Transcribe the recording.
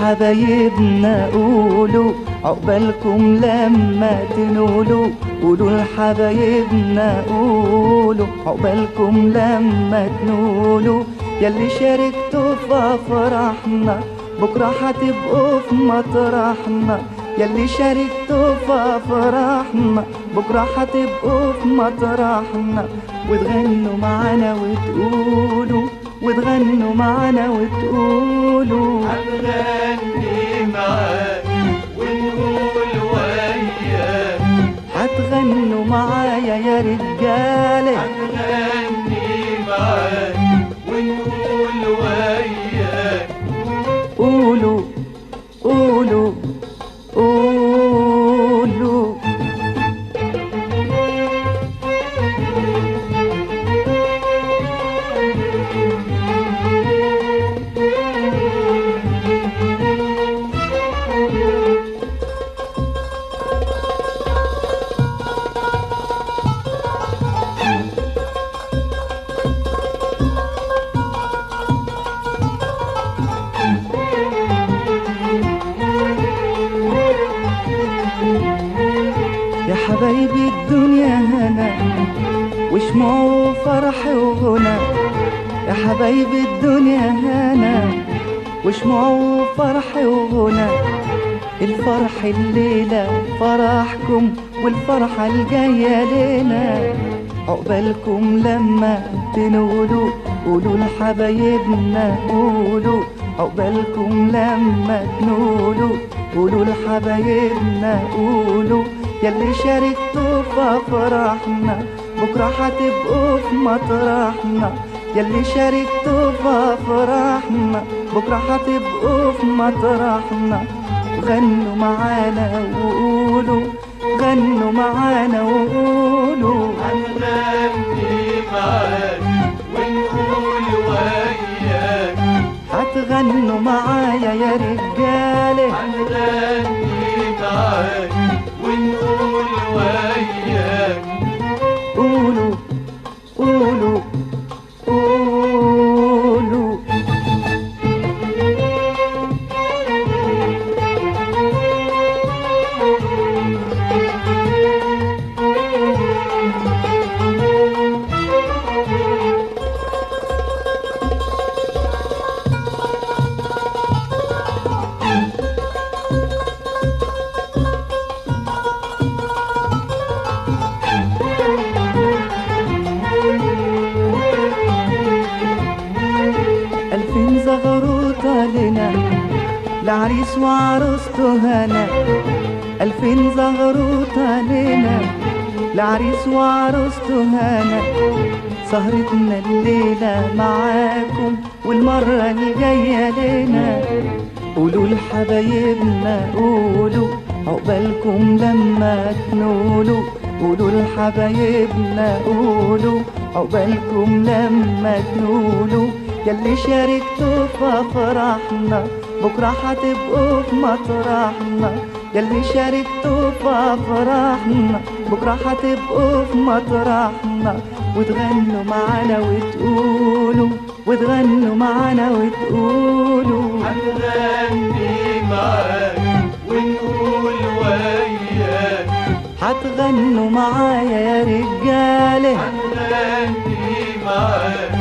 لحبايبنا قولوا عقبالكم لما تنولوا. قولوا لحبايبنا قولوا عقبالكم لما تنولوا. ياللي شاركتوا في افراحنا بكره هتبقوا في مطرحنا. ياللي شاركتوا في افراحنا بكره هتبقوا في مطرحنا. وتغنوا معانا وتقولوا وتغنوا معانا وتقولوا هنغني معاك ونقول وياك. هتغنوا معايا يا رجاله. هنغني معاك ونقول وياك. قولوا قولوا قولوا. يا حبايبي الدنيا هنا وشموع وفرح وغنى. يا حبايبي الدنيا هنا وشموع وفرح وغنى. الفرح الليلة فرحكم والفرحة الجاية لنا. عقبالكم لما تنولوا. قولوا لحبايبنا قولوا عقبالكم لما تنولوا. قولوا لحبايبنا قولوا ياللي شاركتوا في افراحنا بكره هتبقوا في مطرحنا. ياللي شاركتوا في افراحنا بكره هتبقوا في مطرحنا. غنوا معانا وقولوا غنوا معانا وقولوا. هنغني معاك ونقول وياك. هتغنوا معايا يا رجاله. هنغني معاك ونقول وياك. قولوا قولوا قولوا. ألفين زغروطة لنا لعريس وعروسته هنا. ألفين زغروطة لنا لعريس وعروسته هنا. سهرتنا الليلة معاكم والمرة الجاية لنا. قولوا لحبايبنا قولوا عقبالكم لما تنولوا. قولوا لحبايبنا قولوا عقبالكم لما تنولوا. ياللي شاركتوا في افراحنا بكره هتبقوا في مطرحنا. ياللي شاركتوا في افراحنا بكره هتبقوا في مطرحنا. وتغنوا معانا وتقولوا وتغنوا معانا وتقولوا. هنغني معاك ونقول وياك. هتغنوا معايا يا رجاله. هنغني معاك